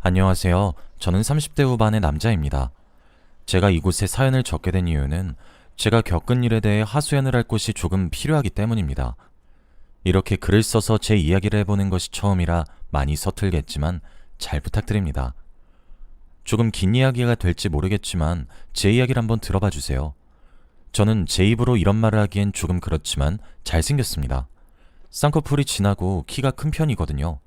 안녕하세요. 저는 30대 후반의 남자입니다. 제가 이곳에 사연을 적게 된 이유는 제가 겪은 일에 대해 하소연을 할 곳이 조금 필요하기 때문입니다. 이렇게 글을 써서 제 이야기를 해보는 것이 처음이라 많이 서툴겠지만 잘 부탁드립니다. 조금 긴 이야기가 될지 모르겠지만 제 이야기를 한번 들어봐 주세요. 저는 제 입으로 이런 말을 하기엔 조금 그렇지만 잘생겼습니다. 쌍꺼풀이 진하고 키가 큰 편이거든요.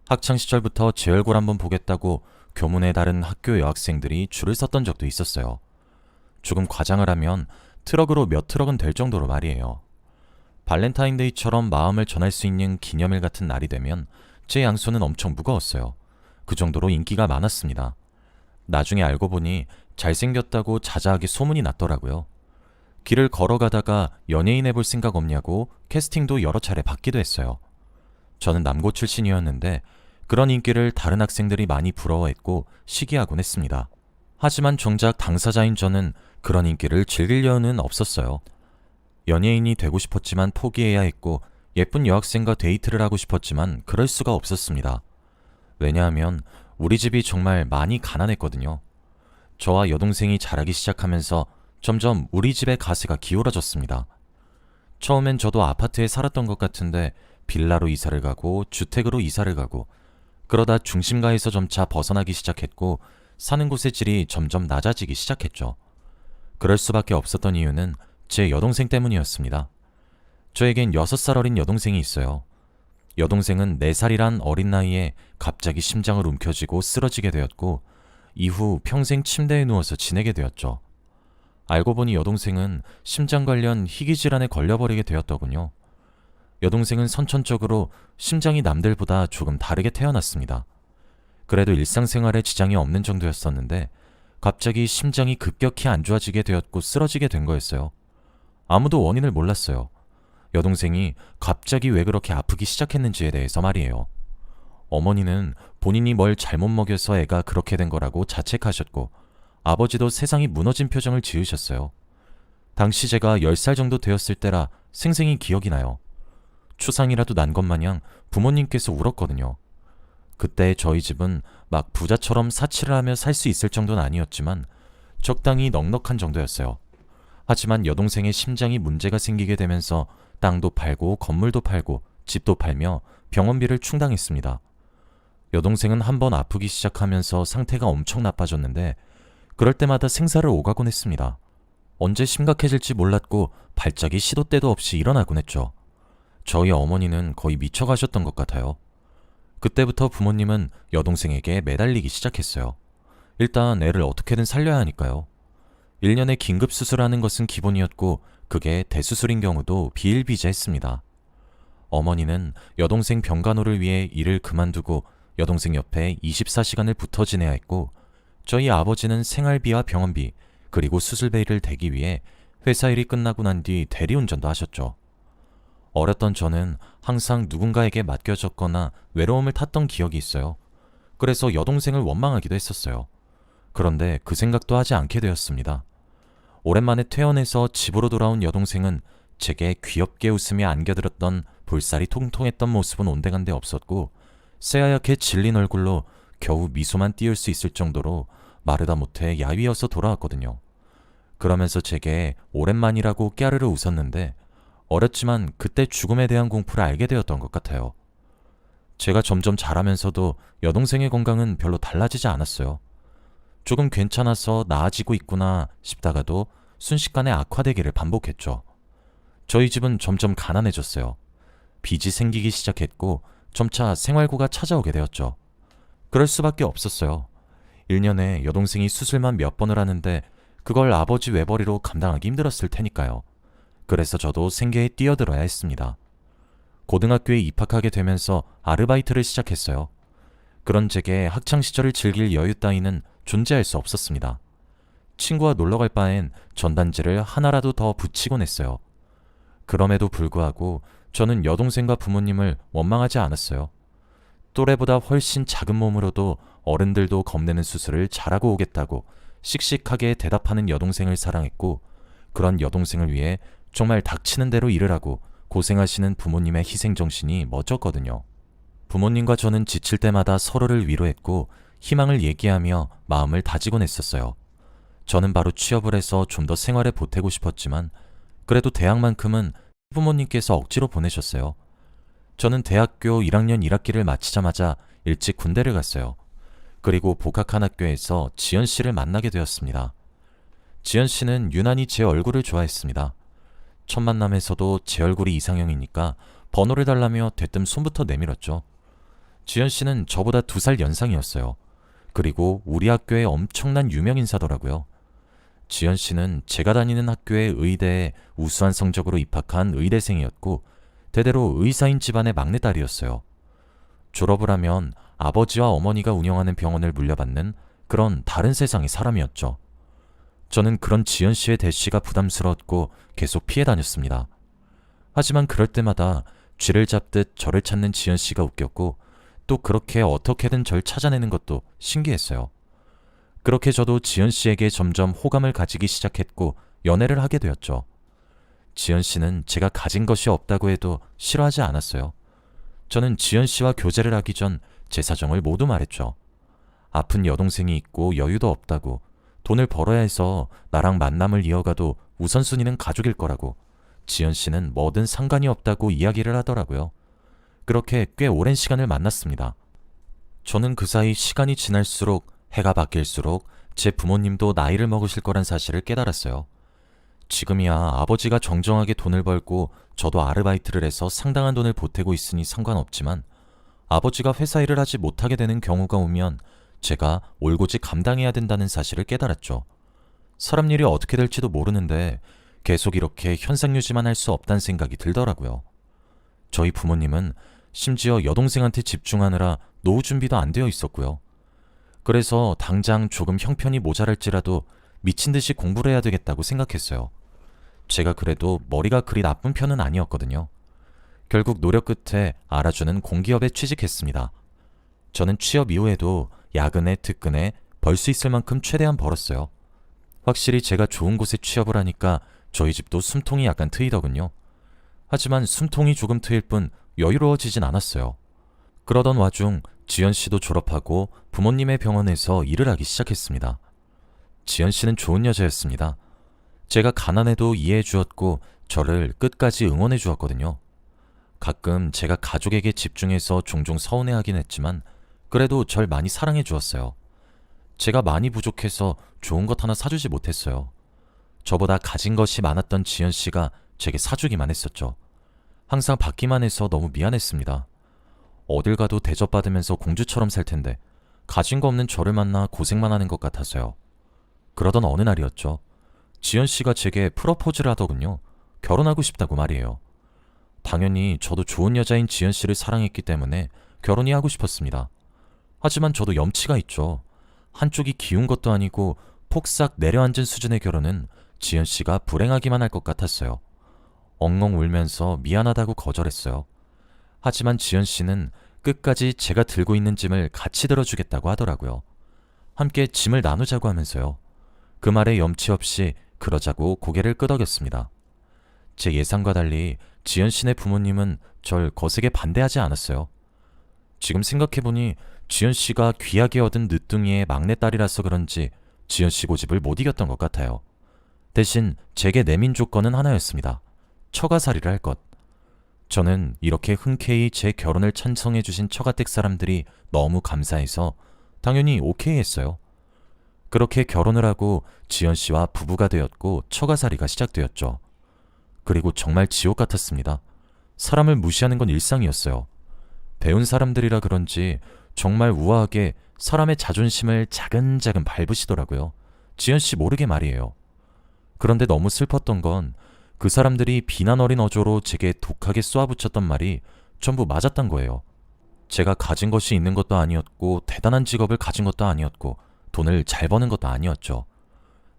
학창시절부터 제 얼굴 한번 보겠다고 교문의 다른 학교 여학생들이 줄을 섰던 적도 있었어요. 조금 과장을 하면 트럭으로 몇 트럭은 될 정도로 말이에요. 발렌타인데이처럼 마음을 전할 수 있는 기념일 같은 날이 되면 제 양손은 엄청 무거웠어요. 그 정도로 인기가 많았습니다. 나중에 알고 보니 잘생겼다고 자자하게 소문이 났더라고요. 길을 걸어가다가 연예인 해볼 생각 없냐고 캐스팅도 여러 차례 받기도 했어요. 저는 남고 출신이었는데 그런 인기를 다른 학생들이 많이 부러워했고 시기하곤 했습니다. 하지만 정작 당사자인 저는 그런 인기를 즐길 여유는 없었어요. 연예인이 되고 싶었지만 포기해야 했고 예쁜 여학생과 데이트를 하고 싶었지만 그럴 수가 없었습니다. 왜냐하면 우리 집이 정말 많이 가난했거든요. 저와 여동생이 자라기 시작하면서 점점 우리 집의 가세가 기울어졌습니다. 처음엔 저도 아파트에 살았던 것 같은데 빌라로 이사를 가고 주택으로 이사를 가고 그러다 중심가에서 점차 벗어나기 시작했고 사는 곳의 질이 점점 낮아지기 시작했죠. 그럴 수밖에 없었던 이유는 제 여동생 때문이었습니다. 저에겐 6살 어린 여동생이 있어요. 여동생은 4살이란 어린 나이에 갑자기 심장을 움켜쥐고 쓰러지게 되었고 이후 평생 침대에 누워서 지내게 되었죠. 알고 보니 여동생은 심장 관련 희귀질환에 걸려버리게 되었더군요. 여동생은 선천적으로 심장이 남들보다 조금 다르게 태어났습니다. 그래도 일상생활에 지장이 없는 정도였었는데 갑자기 심장이 급격히 안 좋아지게 되었고 쓰러지게 된 거였어요. 아무도 원인을 몰랐어요. 여동생이 갑자기 왜 그렇게 아프기 시작했는지에 대해서 말이에요. 어머니는 본인이 뭘 잘못 먹여서 애가 그렇게 된 거라고 자책하셨고 아버지도 세상이 무너진 표정을 지으셨어요. 당시 제가 10살 정도 되었을 때라 생생히 기억이 나요. 추상이라도 난 것 마냥 부모님께서 울었거든요. 그때 저희 집은 막 부자처럼 사치를 하며 살 수 있을 정도는 아니었지만 적당히 넉넉한 정도였어요. 하지만 여동생의 심장이 문제가 생기게 되면서 땅도 팔고 건물도 팔고 집도 팔며 병원비를 충당했습니다. 여동생은 한번 아프기 시작하면서 상태가 엄청 나빠졌는데 그럴 때마다 생사를 오가곤 했습니다. 언제 심각해질지 몰랐고 발작이 시도 때도 없이 일어나곤 했죠. 저희 어머니는 거의 미쳐가셨던 것 같아요. 그때부터 부모님은 여동생에게 매달리기 시작했어요. 일단 애를 어떻게든 살려야 하니까요. 1년에 긴급 수술하는 것은 기본이었고 그게 대수술인 경우도 비일비재했습니다. 어머니는 여동생 병간호를 위해 일을 그만두고 여동생 옆에 24시간을 붙어 지내야 했고 저희 아버지는 생활비와 병원비 그리고 수술비를 대기 위해 회사 일이 끝나고 난 뒤 대리운전도 하셨죠. 어렸던 저는 항상 누군가에게 맡겨졌거나 외로움을 탔던 기억이 있어요. 그래서 여동생을 원망하기도 했었어요. 그런데 그 생각도 하지 않게 되었습니다. 오랜만에 퇴원해서 집으로 돌아온 여동생은 제게 귀엽게 웃으며 안겨들었던 볼살이 통통했던 모습은 온데간데 없었고 새하얗게 질린 얼굴로 겨우 미소만 띄울 수 있을 정도로 마르다 못해 야위어서 돌아왔거든요. 그러면서 제게 오랜만이라고 깨르르 웃었는데 어렸지만 그때 죽음에 대한 공포를 알게 되었던 것 같아요. 제가 점점 자라면서도 여동생의 건강은 별로 달라지지 않았어요. 조금 괜찮아서 나아지고 있구나 싶다가도 순식간에 악화되기를 반복했죠. 저희 집은 점점 가난해졌어요. 빚이 생기기 시작했고 점차 생활고가 찾아오게 되었죠. 그럴 수밖에 없었어요. 1년에 여동생이 수술만 몇 번을 하는데 그걸 아버지 외벌이로 감당하기 힘들었을 테니까요. 그래서 저도 생계에 뛰어들어야 했습니다. 고등학교에 입학하게 되면서 아르바이트를 시작했어요. 그런 제게 학창시절을 즐길 여유 따위는 존재할 수 없었습니다. 친구와 놀러갈 바엔 전단지를 하나라도 더 붙이곤 했어요. 그럼에도 불구하고 저는 여동생과 부모님을 원망하지 않았어요. 또래보다 훨씬 작은 몸으로도 어른들도 겁내는 수술을 잘하고 오겠다고 씩씩하게 대답하는 여동생을 사랑했고 그런 여동생을 위해 정말 닥치는 대로 일을 하고 고생하시는 부모님의 희생정신이 멋졌거든요. 부모님과 저는 지칠 때마다 서로를 위로했고 희망을 얘기하며 마음을 다지곤 했었어요. 저는 바로 취업을 해서 좀 더 생활에 보태고 싶었지만 그래도 대학만큼은 부모님께서 억지로 보내셨어요. 저는 대학교 1학년 1학기를 마치자마자 일찍 군대를 갔어요. 그리고 복학한 학교에서 지연 씨를 만나게 되었습니다. 지연 씨는 유난히 제 얼굴을 좋아했습니다. 첫 만남에서도 제 얼굴이 이상형이니까 번호를 달라며 대뜸 손부터 내밀었죠. 지연 씨는 저보다 2살 연상이었어요. 그리고 우리 학교의 엄청난 유명 인사더라고요. 지연 씨는 제가 다니는 학교의 의대에 우수한 성적으로 입학한 의대생이었고 대대로 의사인 집안의 막내딸이었어요. 졸업을 하면 아버지와 어머니가 운영하는 병원을 물려받는 그런 다른 세상의 사람이었죠. 저는 그런 지연 씨의 대시가 부담스러웠고 계속 피해 다녔습니다. 하지만 그럴 때마다 쥐를 잡듯 저를 찾는 지연 씨가 웃겼고 또 그렇게 어떻게든 절 찾아내는 것도 신기했어요. 그렇게 저도 지연 씨에게 점점 호감을 가지기 시작했고 연애를 하게 되었죠. 지연 씨는 제가 가진 것이 없다고 해도 싫어하지 않았어요. 저는 지연 씨와 교제를 하기 전 제 사정을 모두 말했죠. 아픈 여동생이 있고 여유도 없다고, 돈을 벌어야 해서 나랑 만남을 이어가도 우선순위는 가족일 거라고, 지연 씨는 뭐든 상관이 없다고 이야기를 하더라고요. 그렇게 꽤 오랜 시간을 만났습니다. 저는 그 사이 시간이 지날수록 해가 바뀔수록 제 부모님도 나이를 먹으실 거란 사실을 깨달았어요. 지금이야 아버지가 정정하게 돈을 벌고 저도 아르바이트를 해서 상당한 돈을 보태고 있으니 상관없지만 아버지가 회사 일을 하지 못하게 되는 경우가 오면 제가 올고지 감당해야 된다는 사실을 깨달았죠. 사람 일이 어떻게 될지도 모르는데 계속 이렇게 현상 유지만 할 수 없다는 생각이 들더라고요. 저희 부모님은 심지어 여동생한테 집중하느라 노후 준비도 안 되어 있었고요. 그래서 당장 조금 형편이 모자랄지라도 미친 듯이 공부를 해야 되겠다고 생각했어요. 제가 그래도 머리가 그리 나쁜 편은 아니었거든요. 결국 노력 끝에 알아주는 공기업에 취직했습니다. 저는 취업 이후에도 야근에 특근에 벌 수 있을 만큼 최대한 벌었어요. 확실히 제가 좋은 곳에 취업을 하니까 저희 집도 숨통이 약간 트이더군요. 하지만 숨통이 조금 트일 뿐 여유로워지진 않았어요. 그러던 와중 지연 씨도 졸업하고 부모님의 병원에서 일을 하기 시작했습니다. 지연 씨는 좋은 여자였습니다. 제가 가난해도 이해해 주었고 저를 끝까지 응원해 주었거든요. 가끔 제가 가족에게 집중해서 종종 서운해하긴 했지만 그래도 절 많이 사랑해 주었어요. 제가 많이 부족해서 좋은 것 하나 사주지 못했어요. 저보다 가진 것이 많았던 지연 씨가 제게 사주기만 했었죠. 항상 받기만 해서 너무 미안했습니다. 어딜 가도 대접받으면서 공주처럼 살 텐데 가진 거 없는 저를 만나 고생만 하는 것 같아서요. 그러던 어느 날이었죠. 지연 씨가 제게 프러포즈를 하더군요. 결혼하고 싶다고 말이에요. 당연히 저도 좋은 여자인 지연 씨를 사랑했기 때문에 결혼이 하고 싶었습니다. 하지만 저도 염치가 있죠. 한쪽이 기운 것도 아니고 폭삭 내려앉은 수준의 결혼은 지연 씨가 불행하기만 할 것 같았어요. 엉엉 울면서 미안하다고 거절했어요. 하지만 지연 씨는 끝까지 제가 들고 있는 짐을 같이 들어주겠다고 하더라고요. 함께 짐을 나누자고 하면서요. 그 말에 염치 없이 그러자고 고개를 끄덕였습니다. 제 예상과 달리 지연 씨네 부모님은 절 거세게 반대하지 않았어요. 지금 생각해보니 지연 씨가 귀하게 얻은 늦둥이의 막내딸이라서 그런지 지연 씨 고집을 못 이겼던 것 같아요. 대신 제게 내민 조건은 하나였습니다. 처가살이를 할 것. 저는 이렇게 흔쾌히 제 결혼을 찬성해주신 처가댁 사람들이 너무 감사해서 당연히 오케이 했어요. 그렇게 결혼을 하고 지연 씨와 부부가 되었고 처가살이가 시작되었죠. 그리고 정말 지옥 같았습니다. 사람을 무시하는 건 일상이었어요. 배운 사람들이라 그런지 정말 우아하게 사람의 자존심을 자근자근 밟으시더라고요. 지연 씨 모르게 말이에요. 그런데 너무 슬펐던 건 그 사람들이 비난 어린 어조로 제게 독하게 쏘아붙였던 말이 전부 맞았던 거예요. 제가 가진 것이 있는 것도 아니었고 대단한 직업을 가진 것도 아니었고 돈을 잘 버는 것도 아니었죠.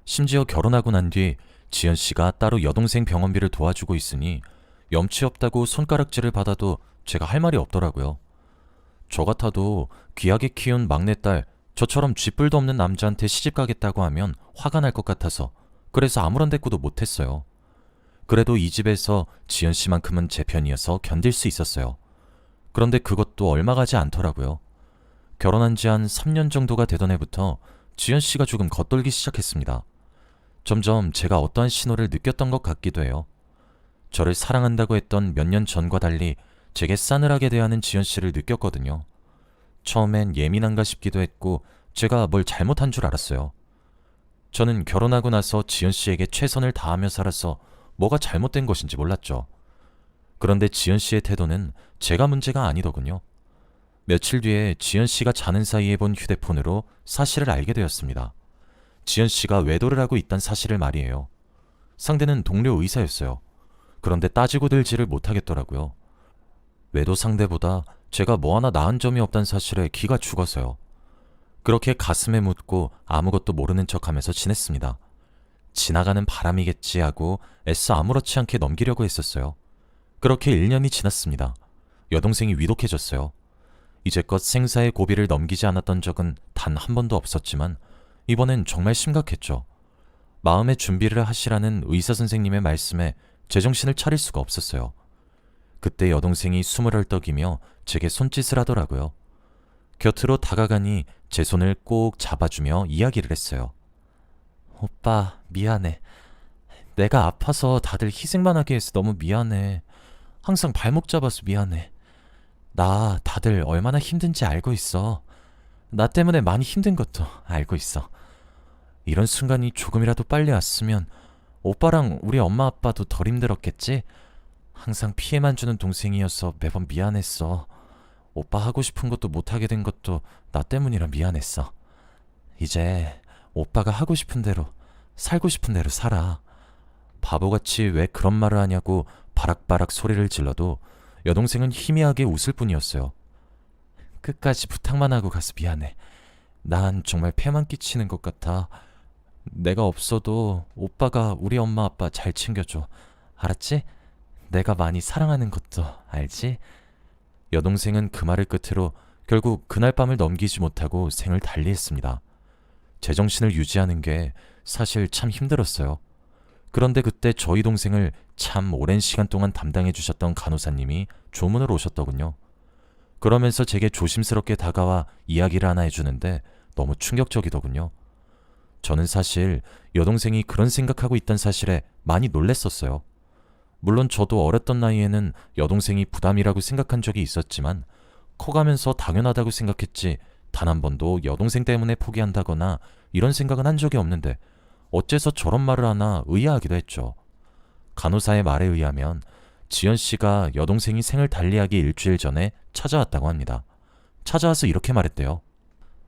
심지어 결혼하고 난 뒤 지연 씨가 따로 여동생 병원비를 도와주고 있으니 염치 없다고 손가락질을 받아도 제가 할 말이 없더라고요. 저 같아도 귀하게 키운 막내딸, 저처럼 쥐뿔도 없는 남자한테 시집 가겠다고 하면 화가 날 것 같아서 그래서 아무런 대꾸도 못했어요. 그래도 이 집에서 지연 씨만큼은 제 편이어서 견딜 수 있었어요. 그런데 그것도 얼마 가지 않더라고요. 결혼한 지 한 3년 정도가 되던 해부터 지연 씨가 조금 겉돌기 시작했습니다. 점점 제가 어떠한 신호를 느꼈던 것 같기도 해요. 저를 사랑한다고 했던 몇 년 전과 달리 제게 싸늘하게 대하는 지연 씨를 느꼈거든요. 처음엔 예민한가 싶기도 했고 제가 뭘 잘못한 줄 알았어요. 저는 결혼하고 나서 지연 씨에게 최선을 다하며 살아서 뭐가 잘못된 것인지 몰랐죠. 그런데 지연 씨의 태도는 제가 문제가 아니더군요. 며칠 뒤에 지연 씨가 자는 사이에 본 휴대폰으로 사실을 알게 되었습니다. 지연 씨가 외도를 하고 있다는 사실을 말이에요. 상대는 동료 의사였어요. 그런데 따지고 들지를 못하겠더라고요. 외도 상대보다 제가 뭐 하나 나은 점이 없다는 사실에 기가 죽었어요. 그렇게 가슴에 묻고 아무것도 모르는 척하면서 지냈습니다. 지나가는 바람이겠지 하고 애써 아무렇지 않게 넘기려고 했었어요. 그렇게 1년이 지났습니다. 여동생이 위독해졌어요. 이제껏 생사의 고비를 넘기지 않았던 적은 단 한 번도 없었지만 이번엔 정말 심각했죠. 마음의 준비를 하시라는 의사 선생님의 말씀에 제정신을 차릴 수가 없었어요. 그때 여동생이 숨을 헐떡이며 제게 손짓을 하더라고요. 곁으로 다가가니 제 손을 꼭 잡아주며 이야기를 했어요. 오빠, 미안해. 내가 아파서 다들 희생만 하게 해서 너무 미안해. 항상 발목 잡아서 미안해. 나 다들 얼마나 힘든지 알고 있어. 나 때문에 많이 힘든 것도 알고 있어. 이런 순간이 조금이라도 빨리 왔으면 오빠랑 우리 엄마 아빠도 덜 힘들었겠지? 항상 피해만 주는 동생이어서 매번 미안했어. 오빠 하고 싶은 것도 못하게 된 것도 나 때문이라 미안했어. 이제 오빠가 하고 싶은 대로 살고 싶은 대로 살아. 바보같이 왜 그런 말을 하냐고 바락바락 소리를 질러도 여동생은 희미하게 웃을 뿐이었어요. 끝까지 부탁만 하고 가서 미안해. 난 정말 폐만 끼치는 것 같아. 내가 없어도 오빠가 우리 엄마 아빠 잘 챙겨줘. 알았지? 내가 많이 사랑하는 것도 알지? 여동생은 그 말을 끝으로 결국 그날 밤을 넘기지 못하고 생을 달리했습니다. 제정신을 유지하는 게 사실 참 힘들었어요. 그런데 그때 저희 동생을 참 오랜 시간 동안 담당해 주셨던 간호사님이 조문을 오셨더군요. 그러면서 제게 조심스럽게 다가와 이야기를 하나 해주는데 너무 충격적이더군요. 저는 사실 여동생이 그런 생각하고 있다는 사실에 많이 놀랬었어요. 물론 저도 어렸던 나이에는 여동생이 부담이라고 생각한 적이 있었지만 커가면서 당연하다고 생각했지 단 한 번도 여동생 때문에 포기한다거나 이런 생각은 한 적이 없는데 어째서 저런 말을 하나 의아하기도 했죠. 간호사의 말에 의하면 지연 씨가 여동생이 생을 달리하기 일주일 전에 찾아왔다고 합니다. 찾아와서 이렇게 말했대요.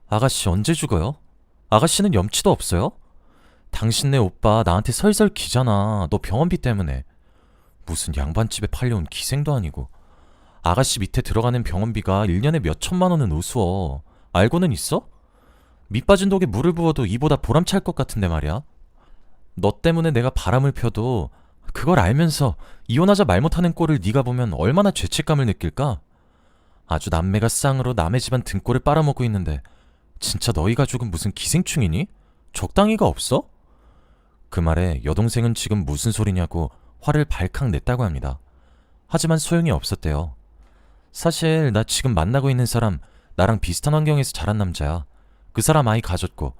아가씨 언제 죽어요? 아가씨는 염치도 없어요? 당신네 오빠 나한테 설설 기잖아. 너 병원비 때문에. 무슨 양반집에 팔려온 기생도 아니고. 아가씨 밑에 들어가는 병원비가 1년에 몇 천만 원은 우스워. 알고는 있어? 밑 빠진 독에 물을 부어도 이보다 보람찰 것 같은데 말이야. 너 때문에 내가 바람을 펴도 그걸 알면서 이혼하자 말 못하는 꼴을 네가 보면 얼마나 죄책감을 느낄까? 아주 남매가 쌍으로 남의 집안 등골을 빨아먹고 있는데 진짜 너희 가족은 무슨 기생충이니? 적당히가 없어? 그 말에 여동생은 지금 무슨 소리냐고 화를 발칵 냈다고 합니다. 하지만 소용이 없었대요. 사실 나 지금 만나고 있는 사람 나랑 비슷한 환경에서 자란 남자야. 그 사람 아이 가졌고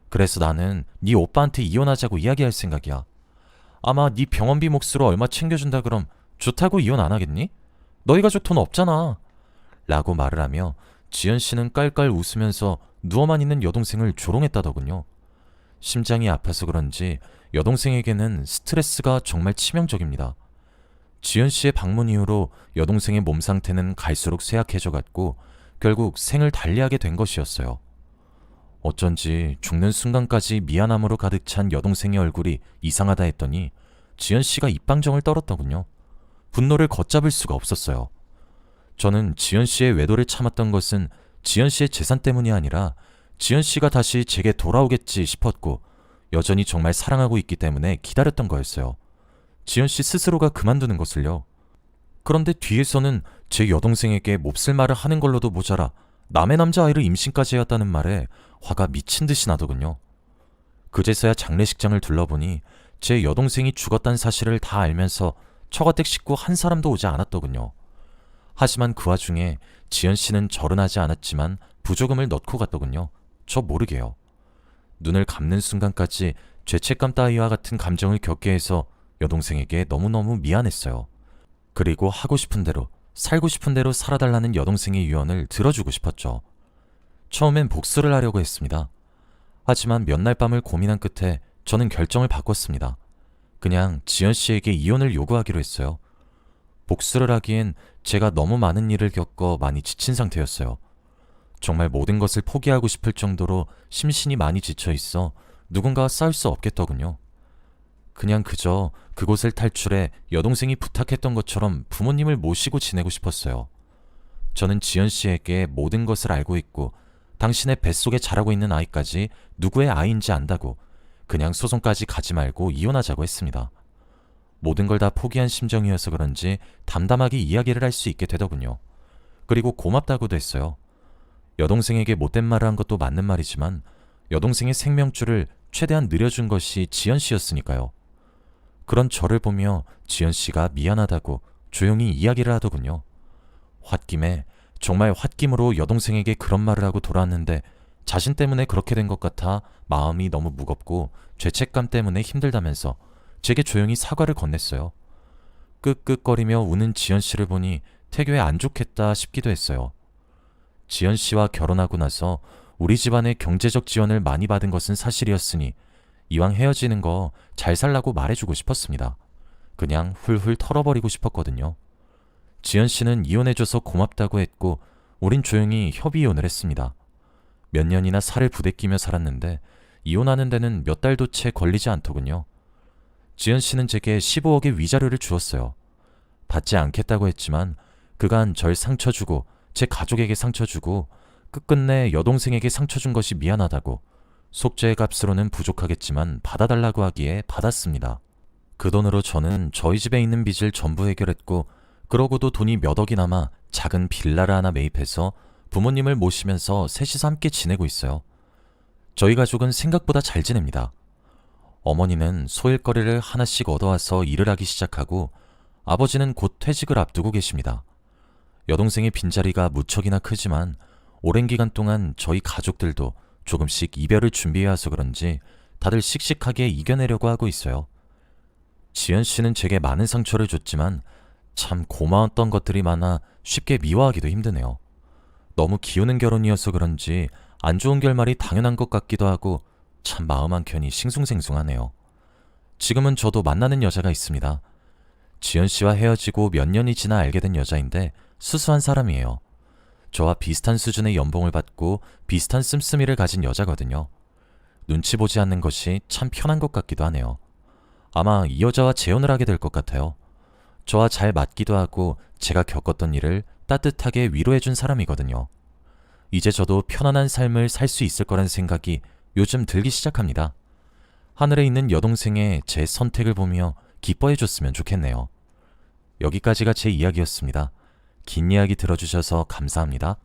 그래서 나는 네 오빠한테 이혼하자고 이야기할 생각이야. 아마 네 병원비 몫으로 얼마 챙겨준다 그럼 좋다고 이혼 안 하겠니? 너희 가족 돈 없잖아. 라고 말을 하며 지연 씨는 깔깔 웃으면서 누워만 있는 여동생을 조롱했다더군요. 심장이 아파서 그런지 여동생에게는 스트레스가 정말 치명적입니다. 지연 씨의 방문 이후로 여동생의 몸 상태는 갈수록 쇠약해져 갔고 결국 생을 달리하게 된 것이었어요. 어쩐지 죽는 순간까지 미안함으로 가득 찬 여동생의 얼굴이 이상하다 했더니 지연 씨가 입방정을 떨었더군요. 분노를 걷잡을 수가 없었어요. 저는 지연 씨의 외도를 참았던 것은 지연 씨의 재산 때문이 아니라 지연 씨가 다시 제게 돌아오겠지 싶었고 여전히 정말 사랑하고 있기 때문에 기다렸던 거였어요. 지연 씨 스스로가 그만두는 것을요. 그런데 뒤에서는 제 여동생에게 몹쓸 말을 하는 걸로도 모자라 남의 남자아이를 임신까지 해왔다는 말에 화가 미친 듯이 나더군요. 그제서야 장례식장을 둘러보니 제 여동생이 죽었다는 사실을 다 알면서 처가댁 식구 한 사람도 오지 않았더군요. 하지만 그 와중에 지연 씨는 절은 하지 않았지만 부조금을 넣고 갔더군요. 저 모르게요. 눈을 감는 순간까지 죄책감 따위와 같은 감정을 겪게 해서 여동생에게 너무너무 미안했어요. 그리고 하고 싶은 대로, 살고 싶은 대로 살아달라는 여동생의 유언을 들어주고 싶었죠. 처음엔 복수를 하려고 했습니다. 하지만 몇 날 밤을 고민한 끝에 저는 결정을 바꿨습니다. 그냥 지연 씨에게 이혼을 요구하기로 했어요. 복수를 하기엔 제가 너무 많은 일을 겪어 많이 지친 상태였어요. 정말 모든 것을 포기하고 싶을 정도로 심신이 많이 지쳐 있어 누군가와 싸울 수 없겠더군요. 그냥 그저 그곳을 탈출해 여동생이 부탁했던 것처럼 부모님을 모시고 지내고 싶었어요. 저는 지연 씨에게 모든 것을 알고 있고 당신의 뱃속에 자라고 있는 아이까지 누구의 아이인지 안다고 그냥 소송까지 가지 말고 이혼하자고 했습니다. 모든 걸 다 포기한 심정이어서 그런지 담담하게 이야기를 할 수 있게 되더군요. 그리고 고맙다고도 했어요. 여동생에게 못된 말을 한 것도 맞는 말이지만 여동생의 생명줄을 최대한 늘려준 것이 지연 씨였으니까요. 그런 저를 보며 지연 씨가 미안하다고 조용히 이야기를 하더군요. 홧김에 정말 홧김으로 여동생에게 그런 말을 하고 돌아왔는데 자신 때문에 그렇게 된 것 같아 마음이 너무 무겁고 죄책감 때문에 힘들다면서 제게 조용히 사과를 건넸어요. 끄끄거리며 우는 지연 씨를 보니 태교에 안 좋겠다 싶기도 했어요. 지연 씨와 결혼하고 나서 우리 집안의 경제적 지원을 많이 받은 것은 사실이었으니 이왕 헤어지는 거 잘 살라고 말해주고 싶었습니다. 그냥 훌훌 털어버리고 싶었거든요. 지연 씨는 이혼해줘서 고맙다고 했고 우린 조용히 협의이혼을 했습니다. 몇 년이나 살을 부대끼며 살았는데 이혼하는 데는 몇 달도 채 걸리지 않더군요. 지연 씨는 제게 15억의 위자료를 주었어요. 받지 않겠다고 했지만 그간 절 상처 주고 제 가족에게 상처 주고 끝끝내 여동생에게 상처 준 것이 미안하다고 속죄의 값으로는 부족하겠지만 받아달라고 하기에 받았습니다. 그 돈으로 저는 저희 집에 있는 빚을 전부 해결했고 그러고도 돈이 몇 억이 남아 작은 빌라를 하나 매입해서 부모님을 모시면서 셋이서 함께 지내고 있어요. 저희 가족은 생각보다 잘 지냅니다. 어머니는 소일거리를 하나씩 얻어와서 일을 하기 시작하고 아버지는 곧 퇴직을 앞두고 계십니다. 여동생의 빈자리가 무척이나 크지만 오랜 기간 동안 저희 가족들도 조금씩 이별을 준비해와서 그런지 다들 씩씩하게 이겨내려고 하고 있어요. 지연 씨는 제게 많은 상처를 줬지만 참 고마웠던 것들이 많아 쉽게 미워하기도 힘드네요. 너무 기우는 결혼이어서 그런지 안 좋은 결말이 당연한 것 같기도 하고 참 마음 한켠이 싱숭생숭하네요. 지금은 저도 만나는 여자가 있습니다. 지연 씨와 헤어지고 몇 년이 지나 알게 된 여자인데 수수한 사람이에요. 저와 비슷한 수준의 연봉을 받고 비슷한 씀씀이를 가진 여자거든요. 눈치 보지 않는 것이 참 편한 것 같기도 하네요. 아마 이 여자와 재혼을 하게 될 것 같아요. 저와 잘 맞기도 하고 제가 겪었던 일을 따뜻하게 위로해준 사람이거든요. 이제 저도 편안한 삶을 살 수 있을 거란 생각이 요즘 들기 시작합니다. 하늘에 있는 여동생의 제 선택을 보며 기뻐해줬으면 좋겠네요. 여기까지가 제 이야기였습니다. 긴 이야기 들어주셔서 감사합니다.